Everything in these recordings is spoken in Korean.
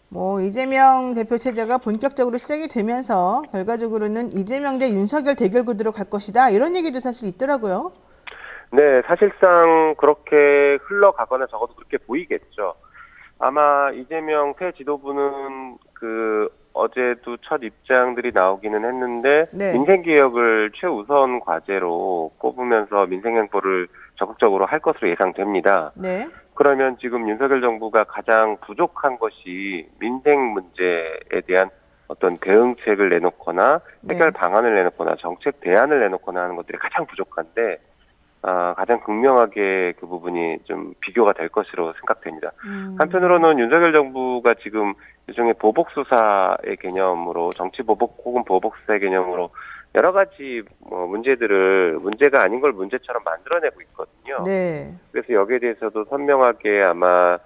뭐 이재명 대표 체제가 본격적으로 시작이 되면서 결과적으로는 이재명 대 윤석열 대결 구도로 갈 것이다. 이런 얘기도 사실 있더라고요. 네, 사실상 그렇게 흘러가거나 적어도 그렇게 보이겠죠. 아마 이재명 새 지도부는 어제도 첫 입장들이 나오기는 했는데 네. 민생개혁을 최우선 과제로 꼽으면서 민생행보를 적극적으로 할 것으로 예상됩니다. 네. 그러면 지금 윤석열 정부가 가장 부족한 것이 민생 문제에 대한 어떤 대응책을 내놓거나 해결 네. 방안을 내놓거나 정책 대안을 내놓거나 하는 것들이 가장 부족한데 가장 극명하게 그 부분이 좀 비교가 될 것으로 생각됩니다. 한편으로는 윤석열 정부가 지금 일종의 보복 수사의 개념으로 정치 보복 혹은 보복 수사의 개념으로 여러 가지 문제가 아닌 걸 문제처럼 만들어내고 있거든요. 네. 그래서 여기에 대해서도 선명하게 아마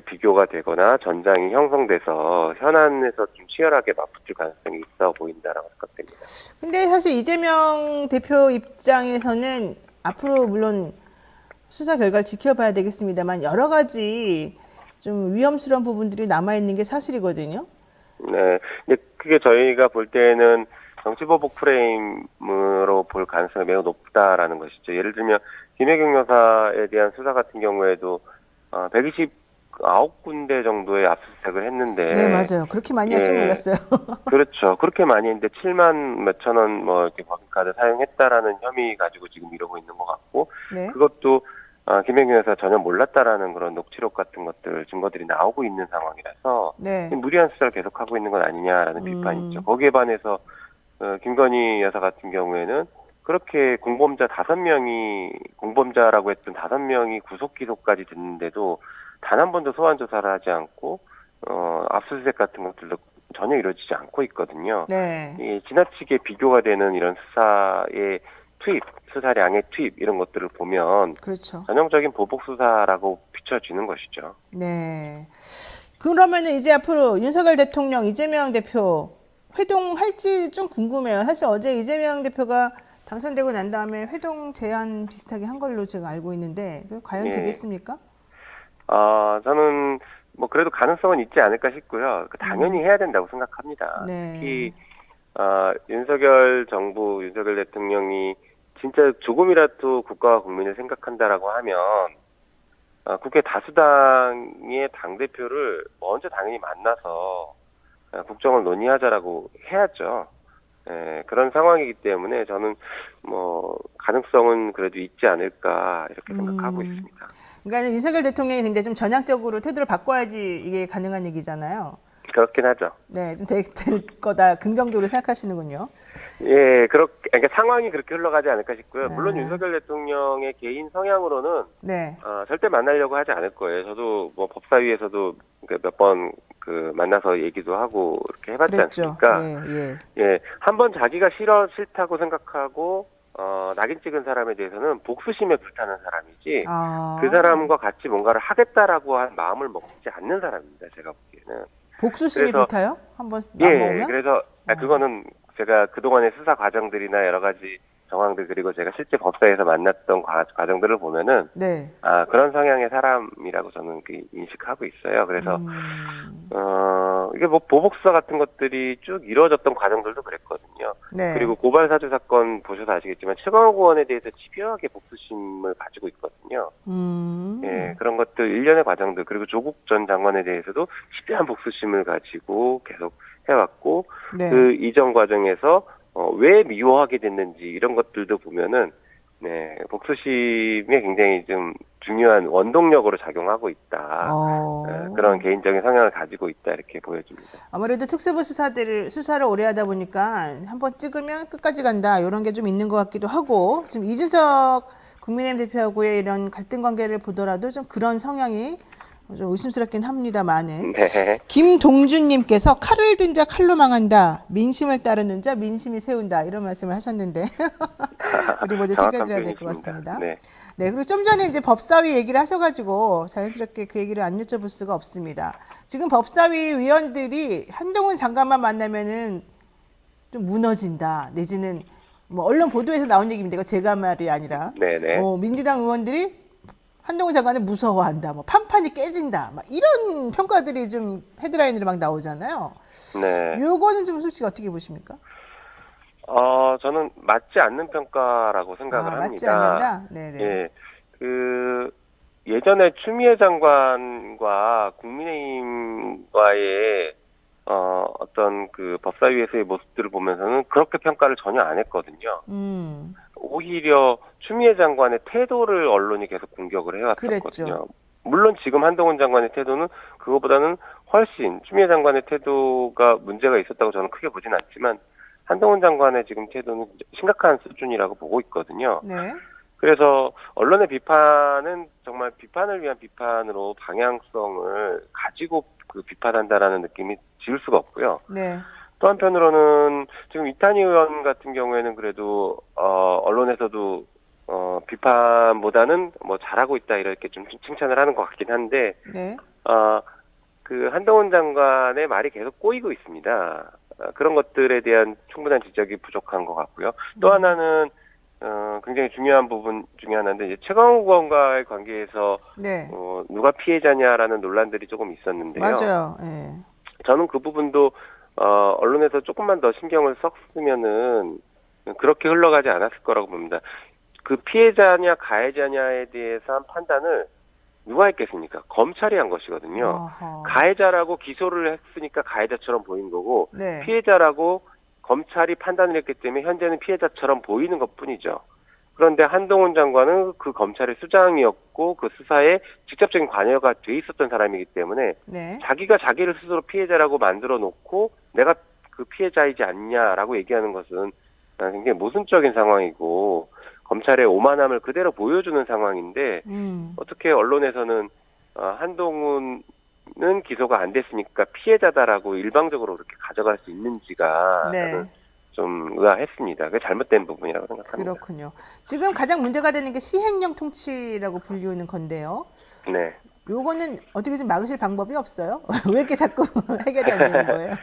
비교가 되거나 전장이 형성돼서 현안에서 좀 치열하게 맞붙을 가능성이 있어 보인다라고 생각됩니다. 근데 사실 이재명 대표 입장에서는 앞으로 물론 수사 결과를 지켜봐야 되겠습니다만 여러 가지 좀 위험스러운 부분들이 남아있는 게 사실이거든요. 네. 근데 그게 저희가 볼 때는 정치보복 프레임으로 볼 가능성이 매우 높다라는 것이죠. 예를 들면 김혜경 여사에 대한 수사 같은 경우에도 129군데 정도의 압수수색을 했는데 네, 맞아요. 그렇게 많이 할 줄 예, 몰랐어요. 그렇죠. 그렇게 많이 했는데 7만 몇천 원 이렇게 법인카드 사용했다라는 혐의 가지고 지금 이러고 있는 것 같고 네. 그것도 김혜경 여사 전혀 몰랐다라는 그런 녹취록 같은 것들 증거들이 나오고 있는 상황이라서 네. 무리한 수사를 계속하고 있는 건 아니냐라는 비판이 있죠. 거기에 반해서 김건희 여사 같은 경우에는 그렇게 공범자라고 했던 5명이 구속 기소까지 됐는데도 단 한 번도 소환 조사를 하지 않고 압수수색 같은 것들도 전혀 이루어지지 않고 있거든요. 네. 지나치게 비교가 되는 이런 수사의 투입, 수사량의 투입 이런 것들을 보면 그렇죠. 전형적인 보복 수사라고 비춰지는 것이죠. 네. 그러면은 이제 앞으로 윤석열 대통령, 이재명 대표 회동할지 좀 궁금해요. 사실 어제 이재명 대표가 당선되고 난 다음에 회동 제안 비슷하게 한 걸로 제가 알고 있는데 과연 예. 되겠습니까? 저는 그래도 가능성은 있지 않을까 싶고요. 당연히 해야 된다고 생각합니다. 네. 특히 윤석열 정부, 윤석열 대통령이 진짜 조금이라도 국가와 국민을 생각한다라고 하면 국회 다수당의 당대표를 먼저 당연히 만나서 국정을 논의하자라고 해야죠. 그런 상황이기 때문에 저는 가능성은 그래도 있지 않을까 이렇게 생각하고 있습니다. 그러니까 윤석열 대통령이 근데 좀 전향적으로 태도를 바꿔야지 이게 가능한 얘기잖아요. 그렇긴 하죠. 네, 좀 될 거다 긍정적으로 생각하시는군요. 예, 그러니까 상황이 그렇게 흘러가지 않을까 싶고요. 물론 윤석열 대통령의 개인 성향으로는 네, 절대 만나려고 하지 않을 거예요. 저도 법사위에서도 몇 번 만나서 얘기도 하고 이렇게 해봤지 그랬죠. 않습니까? 예. 예, 한번 자기가 싫다고 생각하고 낙인 찍은 사람에 대해서는 복수심에 불타는 사람이지 그 사람과 같이 뭔가를 하겠다라고 한 마음을 먹지 않는 사람입니다. 제가 보기에는. 복수심이 그래서 불타요? 한번 예, 먹으면? 그래서 그거는 제가 그동안의 수사 과정들이나 여러 가지 정황들 그리고 제가 실제 법사에서 만났던 과정들을 보면은 네. 그런 성향의 사람이라고 저는 인식하고 있어요. 그래서 이게 보복 수사 같은 것들이 쭉 이루어졌던 과정들도 그랬거든요. 네. 그리고 고발 사주 사건 보셔서 아시겠지만 최강욱 의원에 대해서 집요하게 복수심을 가지고 있거든요. 예, 그런 것들 일련의 과정들 그리고 조국 전 장관에 대해서도 집요한 복수심을 가지고 계속 해왔고 네. 그 이전 과정에서 왜 미워하게 됐는지 이런 것들도 보면은 복수심이 굉장히 좀 중요한 원동력으로 작용하고 있다. 그런 개인적인 성향을 가지고 있다 이렇게 보여집니다. 아무래도 특수부 수사를 오래 하다 보니까 한번 찍으면 끝까지 간다 이런 게 좀 있는 것 같기도 하고 지금 이준석 국민의힘 대표하고의 이런 갈등 관계를 보더라도 좀 그런 성향이 좀 의심스럽긴 합니다만은 김동준님께서 칼을 든 자 칼로 망한다. 민심을 따르는 자 민심이 세운다. 이런 말씀을 하셨는데 우리 모두 챙겨드려야 될 것 같습니다. 네. 네, 그리고 좀 전에 이제 법사위 얘기를 하셔가지고 자연스럽게 그 얘기를 안 여쭤볼 수가 없습니다. 지금 법사위 위원들이 한동훈 장관만 만나면은 좀 무너진다. 내지는 언론 보도에서 나온 얘기입니다. 이거 제가 말이 아니라. 네네. 민주당 의원들이 한동훈 장관을 무서워한다, 뭐 판판이 깨진다, 막 이런 평가들이 좀 헤드라인으로 막 나오잖아요. 네. 요거는 좀 솔직히 어떻게 보십니까? 저는 맞지 않는 평가라고 생각을 맞지 합니다. 않는다? 네네. 예, 그, 예전에 추미애 장관과 국민의힘과의, 어떤 그 법사위에서의 모습들을 보면서는 그렇게 평가를 전혀 안 했거든요. 음, 오히려 추미애 장관의 태도를 언론이 계속 공격을 그랬죠. 해왔었거든요. 물론 지금 한동훈 장관의 태도는 그거보다는 훨씬 추미애 장관의 태도가 문제가 있었다고 저는 크게 보진 않지만 한동훈 장관의 지금 태도는 심각한 수준이라고 보고 있거든요. 네. 그래서 언론의 비판은 정말 비판을 위한 비판으로 방향성을 가지고 그 비판한다라는 느낌이 지울 수가 없고요. 네. 또 한편으로는 지금 이탄희 의원 같은 경우에는 그래도 언론에서도 비판보다는 뭐 잘하고 있다 이렇게 좀 칭찬을 하는 것 같긴 한데 네. 그 한동훈 장관의 말이 계속 꼬이고 있습니다. 그런 것들에 대한 충분한 지적이 부족한 것 같고요. 또 하나는 굉장히 중요한 부분 중에 하나인데 이제 최강욱 의원과의 관계에서 네. 누가 피해자냐라는 논란들이 조금 있었는데요. 맞아요. 예. 저는 그 부분도 언론에서 조금만 더 신경을 썼으면은 그렇게 흘러가지 않았을 거라고 봅니다. 그 피해자냐 가해자냐에 대해서 한 판단을 누가 했겠습니까? 검찰이 한 것이거든요. 어허. 가해자라고 기소를 했으니까 가해자처럼 보인 거고 네. 피해자라고 검찰이 판단을 했기 때문에 현재는 피해자처럼 보이는 것뿐이죠. 그런데 한동훈 장관은 그 검찰의 수장이었고 그 수사에 직접적인 관여가 돼 있었던 사람이기 때문에 네. 자기가 자기를 스스로 피해자라고 만들어 놓고 내가 그 피해자이지 않냐라고 얘기하는 것은 굉장히 모순적인 상황이고 검찰의 오만함을 그대로 보여주는 상황인데 어떻게 언론에서는 한동훈은 기소가 안 됐으니까 피해자다라고 일방적으로 그렇게 가져갈 수 있는지가 네. 저는 좀 의아했습니다. 그게 잘못된 부분이라고 생각합니다. 그렇군요. 지금 가장 문제가 되는 게 시행령 통치라고 불리우는 건데요. 네. 요거는 어떻게 좀 막으실 방법이 없어요? 왜 이렇게 자꾸 해결이 안 되는 거예요?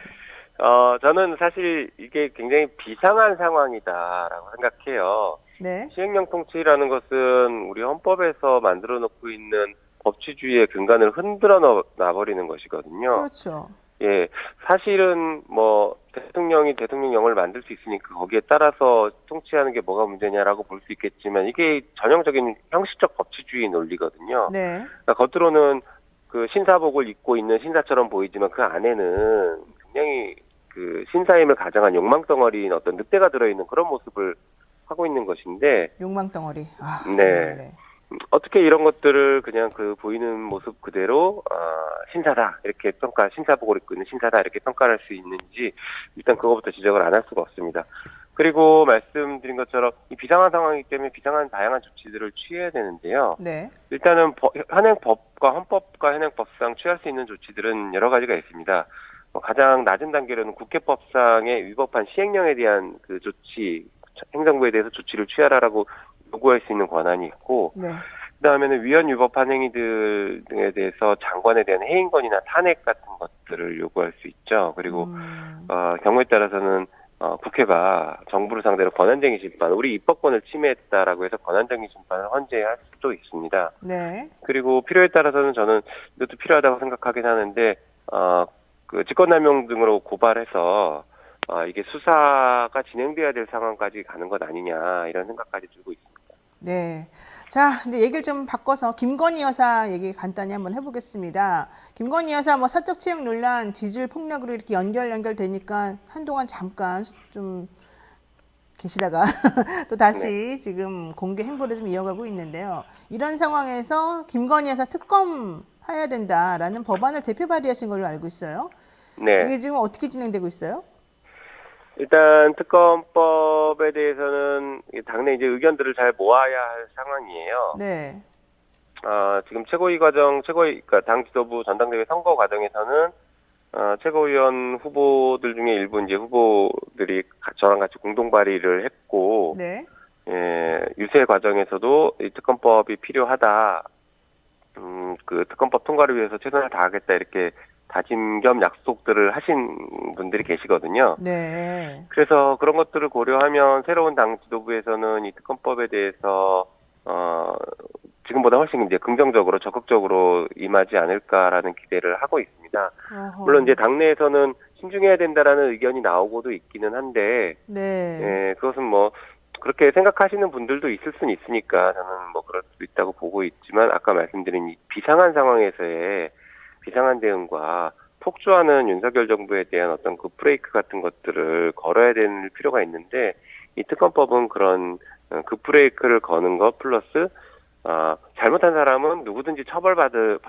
저는 사실 이게 굉장히 비상한 상황이다라고 생각해요. 네. 시행령 통치라는 것은 우리 헌법에서 만들어 놓고 있는 법치주의의 근간을 흔들어 놔버리는 것이거든요. 그렇죠. 예, 사실은 뭐 대통령이 대통령령을 만들 수 있으니까 거기에 따라서 통치하는 게 뭐가 문제냐라고 볼 수 있겠지만 이게 전형적인 형식적 법치주의 논리거든요. 네. 그러니까 겉으로는 그 신사복을 입고 있는 신사처럼 보이지만 그 안에는 굉장히 그 신사임을 가장한 욕망덩어리인 어떤 늑대가 들어있는 그런 모습을 하고 있는 것인데, 욕망 덩어리. 네. 어떻게 이런 것들을 그냥 그 보이는 모습 그대로 신사다 이렇게 신사복을 입고 있는 신사다 이렇게 평가를 할 수 있는지 일단 그거부터 지적을 안 할 수가 없습니다. 그리고 말씀드린 것처럼 이 비상한 상황이기 때문에 비상한 다양한 조치들을 취해야 되는데요. 네. 일단은 현행법과 헌법과 현행법상 취할 수 있는 조치들은 여러 가지가 있습니다. 가장 낮은 단계로는 국회법상에 위법한 시행령에 대한 그 조치, 행정부에 대해서 조치를 취하라라고 요구할 수 있는 권한이 있고, 네. 그다음에는 위헌 위법한 행위들 등에 대해서 장관에 대한 해임건이나 탄핵 같은 것들을 요구할 수 있죠. 그리고 경우에 따라서는 국회가 정부를 상대로 권한쟁의 심판, 우리 입법권을 침해했다라고 해서 권한쟁의 심판을 헌재할 수도 있습니다. 네. 그리고 필요에 따라서는 저는 이것도 필요하다고 생각하긴 하는데 그 직권남용 등으로 고발해서 이게 수사가 진행돼야 될 상황까지 가는 것 아니냐 이런 생각까지 들고 있습니다. 네. 자, 근데 얘기를 좀 바꿔서 김건희 여사 얘기 간단히 한번 해보겠습니다. 김건희 여사 뭐 사적 채용 논란, 지지율 폭락으로 이렇게 연결되니까 한동안 잠깐 좀 계시다가 또 다시 지금 공개 행보를 좀 이어가고 있는데요. 이런 상황에서 김건희 여사 특검 해야 된다라는 법안을 대표 발의하신 걸로 알고 있어요. 네. 이게 지금 어떻게 진행되고 있어요? 일단 특검법에 대해서는 당내 이제 의견들을 잘 모아야 할 상황이에요. 네. 지금 그러니까 당 지도부 전당대회 선거 과정에서는 최고위원 후보들 중에 일부 이제 후보들이 저랑 같이 공동 발의를 했고, 네. 예, 유세 과정에서도 이 특검법이 필요하다. 그 특검법 통과를 위해서 최선을 다하겠다 이렇게 다짐 겸 약속들을 하신 분들이 계시거든요. 네. 그래서 그런 것들을 고려하면 새로운 당 지도부에서는 이 특검법에 대해서 지금보다 훨씬 이제 긍정적으로 적극적으로 임하지 않을까라는 기대를 하고 있습니다. 어허. 물론 이제 당내에서는 신중해야 된다라는 의견이 나오고도 있기는 한데, 네. 예, 그것은 뭐 그렇게 생각하시는 분들도 있을 수는 있으니까 저는 뭐 그럴 수 있다고 보고 있지만 아까 말씀드린 이 비상한 상황에서의 비상한 대응과 폭주하는 윤석열 정부에 대한 어떤 그 브레이크 같은 것들을 걸어야 될 필요가 있는데 이 특검법은 그런 그 브레이크를 거는 것 플러스 잘못한 사람은 누구든지 처벌받을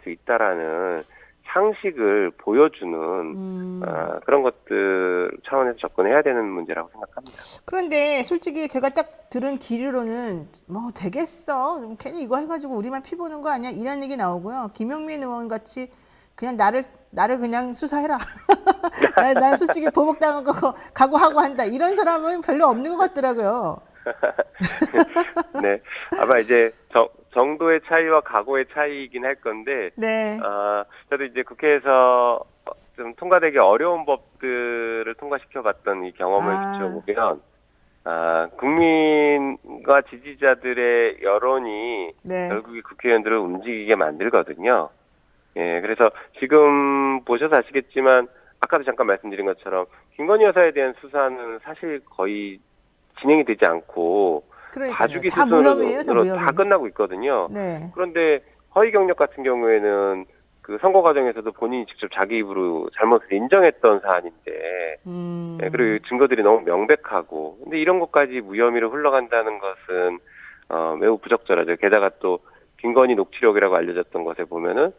수 있다라는 상식을 보여주는 그런 것들 차원에서 접근해야 되는 문제라고 생각합니다. 그런데 솔직히 제가 딱 들은 기류로는 뭐 되겠어. 괜히 이거 해가지고 우리만 피 보는 거 아니야? 이런 얘기 나오고요. 김용민 의원 같이 그냥 나를 그냥 수사해라. 난 솔직히 보복당한 거 각오하고 한다. 이런 사람은 별로 없는 것 같더라고요. 네, 아마 이제 정도의 차이와 각오의 차이이긴 할 건데, 네. 저도 이제 국회에서 좀 통과되기 어려운 법들을 통과시켜봤던 이 경험을 비춰보면, 국민과 지지자들의 여론이 네. 결국에 국회의원들을 움직이게 만들거든요. 예, 그래서 지금 보셔서 아시겠지만, 아까도 잠깐 말씀드린 것처럼, 김건희 여사에 대한 수사는 사실 거의 진행이 되지 않고, 봐주기 다 무혐의예요, 다 수순으로 무혐의. 다 끝나고 있거든요. 네. 그런데 허위 경력 같은 경우에는 그 선거 과정에서도 본인이 직접 자기 입으로 잘못을 인정했던 사안인데, 네, 그리고 증거들이 너무 명백하고, 근데 이런 것까지 무혐의로 흘러간다는 것은 매우 부적절하죠. 게다가 또 김건희 녹취록이라고 알려졌던 것에 보면은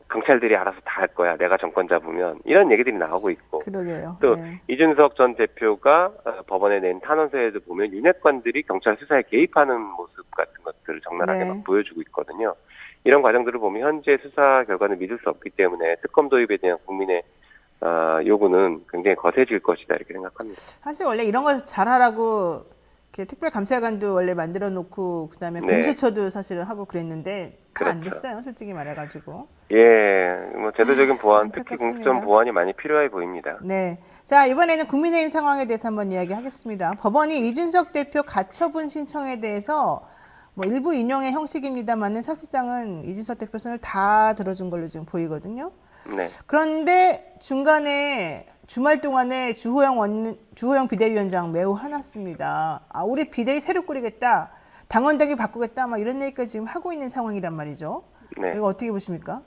경찰들이 알아서 다 할 거야. 내가 정권 잡으면 이런 얘기들이 나오고 있고. 그러게요. 또 네. 이준석 전 대표가 법원에 낸 탄원서에도 보면 윤핵관들이 경찰 수사에 개입하는 모습 같은 것들을 적나라하게 네. 막 보여주고 있거든요. 이런 과정들을 보면 현재 수사 결과는 믿을 수 없기 때문에 특검 도입에 대한 국민의 요구는 굉장히 거세질 것이다 이렇게 생각합니다. 사실 원래 이런 거 잘하라고 이렇게 특별감찰관도 원래 만들어 놓고 그다음에 네. 공수처도 사실은 하고 그랬는데 다 안 그렇죠. 됐어요. 솔직히 말해가지고. 예, 뭐 제도적인 보완, 특히 안타깝습니다. 공수처 보완이 많이 필요해 보입니다. 네. 자, 이번에는 국민의힘 상황에 대해서 한번 이야기하겠습니다. 법원이 이준석 대표 가처분 신청에 대해서 뭐 일부 인용의 형식입니다만은 사실상은 이준석 대표 손을 다 들어준 걸로 지금 보이거든요. 네. 그런데 중간에 주말 동안에 주호영 비대위원장 매우 화났습니다. 우리 비대위 새로 꾸리겠다. 당원당규 바꾸겠다. 막 이런 얘기까지 지금 하고 있는 상황이란 말이죠. 네. 이거 어떻게 보십니까?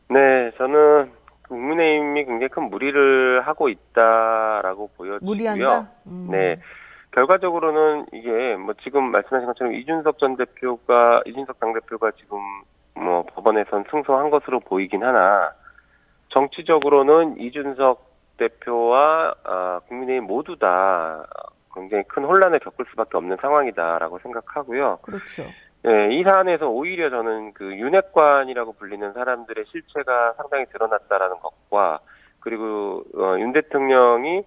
네, 저는 국민의힘이 굉장히 큰 무리를 하고 있다라고 보여지고요. 무리한다? 네, 결과적으로는 이게 뭐 지금 말씀하신 것처럼 이준석 당대표가 지금 뭐 법원에선 승소한 것으로 보이긴 하나 정치적으로는 이준석 대표와 국민의힘 모두 다 굉장히 큰 혼란을 겪을 수밖에 없는 상황이다라고 생각하고요. 그렇죠. 네, 이 사안에서 오히려 저는 그 윤핵관이라고 불리는 사람들의 실체가 상당히 드러났다라는 것과 그리고 윤 대통령이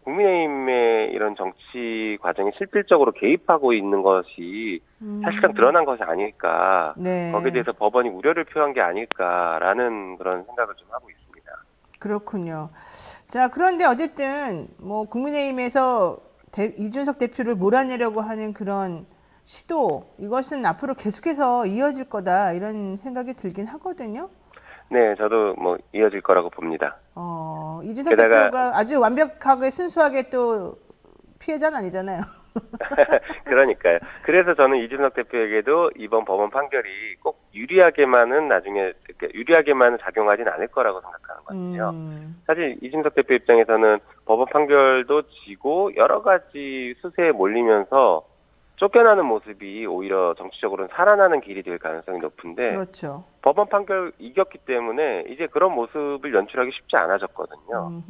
국민의힘의 이런 정치 과정에 실질적으로 개입하고 있는 것이 사실상 드러난 것이 아닐까. 네. 거기에 대해서 법원이 우려를 표한 게 아닐까라는 그런 생각을 좀 하고 있습니다. 그렇군요. 자, 그런데 어쨌든 뭐 국민의힘에서 이준석 대표를 몰아내려고 하는 그런 시도, 이것은 앞으로 계속해서 이어질 거다 이런 생각이 들긴 하거든요. 네, 저도 뭐 이어질 거라고 봅니다. 이준석 대표가 아주 완벽하게 순수하게 또 피해자는 아니잖아요. 그러니까요. 그래서 저는 이준석 대표에게도 이번 법원 판결이 꼭 유리하게만은 작용하진 않을 거라고 생각하는 거거든요. 사실 이준석 대표 입장에서는 법원 판결도 지고 여러 가지 수세에 몰리면서 쫓겨나는 모습이 오히려 정치적으로는 살아나는 길이 될 가능성이 높은데 그렇죠. 법원 판결 이겼기 때문에 이제 그런 모습을 연출하기 쉽지 않아졌거든요.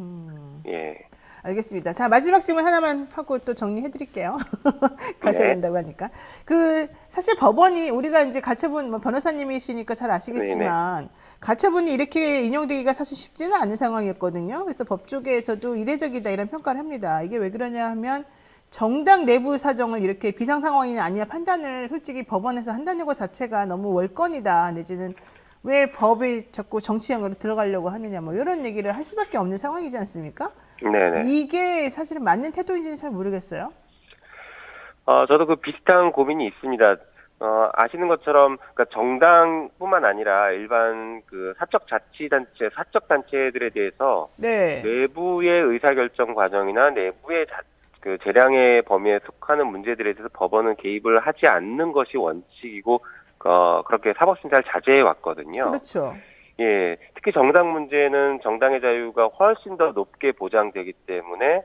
예. 알겠습니다. 자, 마지막 질문 하나만 하고 또 정리해 드릴게요. 가셔야 네. 된다고 하니까. 사실 법원이 우리가 이제 가처분, 뭐 변호사님이시니까 잘 아시겠지만, 가처분이 이렇게 인용되기가 사실 쉽지는 않은 상황이었거든요. 그래서 법조계에서도 이례적이다 이런 평가를 합니다. 이게 왜 그러냐 하면, 정당 내부 사정을 이렇게 비상 상황이냐 아니냐 판단을 솔직히 법원에서 한다는 것 자체가 너무 월권이다. 내지는 왜 법이 자꾸 정치형으로 들어가려고 하느냐 뭐 이런 얘기를 할 수밖에 없는 상황이지 않습니까? 네네. 이게 사실은 맞는 태도인지는 잘 모르겠어요. 저도 그 비슷한 고민이 있습니다. 아시는 것처럼, 그러니까 정당뿐만 아니라 일반 그 사적 단체들에 대해서 네. 내부의 의사결정 과정이나 내부의 그 재량의 범위에 속하는 문제들에 대해서 법원은 개입을 하지 않는 것이 원칙이고, 그렇게 사법심사를 자제해 왔거든요. 그렇죠. 예, 특히 정당 문제는 정당의 자유가 훨씬 더 높게 보장되기 때문에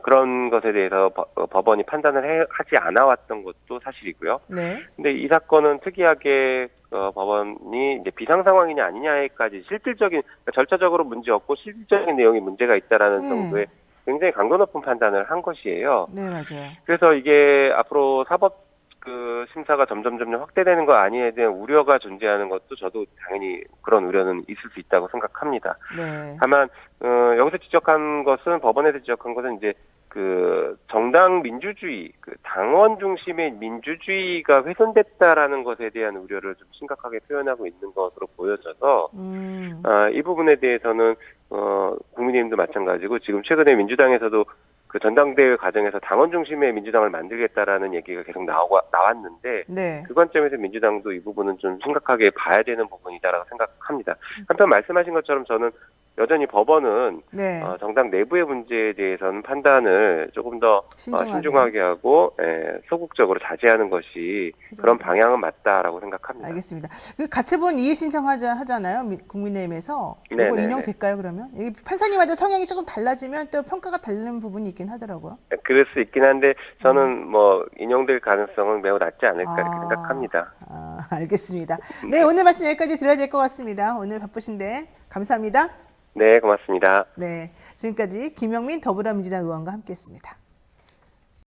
그런 것에 대해서 법원이 판단을 하지 않아 왔던 것도 사실이고요. 네. 근데 이 사건은 특이하게 법원이 이제 비상 상황이냐 아니냐에까지 실질적인, 그러니까 절차적으로 문제 없고 실질적인 내용이 문제가 있다라는 정도의 굉장히 강도 높은 판단을 한 것이에요. 네, 맞아요. 그래서 이게 앞으로 사법 그 심사가 점점 확대되는 거 아니에 대한 우려가 존재하는 것도 저도 당연히 그런 우려는 있을 수 있다고 생각합니다. 네. 다만 여기서 지적한 것은, 법원에서 지적한 것은 이제 그 정당 민주주의, 그 당원 중심의 민주주의가 훼손됐다라는 것에 대한 우려를 좀 심각하게 표현하고 있는 것으로 보여져서 이 부분에 대해서는 국민의힘도 마찬가지고, 지금 최근에 민주당에서도 그 전당대회 과정에서 당원 중심의 민주당을 만들겠다라는 얘기가 계속 나왔는데, 네. 그 관점에서 민주당도 이 부분은 좀 심각하게 봐야 되는 부분이다라고 생각합니다. 한편 말씀하신 것처럼 저는 여전히 법원은 네. 정당 내부의 문제에 대해서는 판단을 조금 더 신중하게 하고 소극적으로 자제하는 것이 그런 방향은 맞다라고 생각합니다. 알겠습니다. 그 가처분 이의 신청하잖아요. 국민의힘에서. 네, 이거 네, 인용될까요, 그러면? 이 판사님마다 성향이 조금 달라지면 또 평가가 다른 부분이 있긴 하더라고요. 그럴 수 있긴 한데 저는 뭐 인용될 가능성은 매우 낮지 않을까 이렇게 생각합니다. 알겠습니다. 네, 오늘 말씀 여기까지 들어야 될 것 같습니다. 오늘 바쁘신데 감사합니다. 네, 고맙습니다. 네, 지금까지 김영민 더불어민주당 의원과 함께했습니다.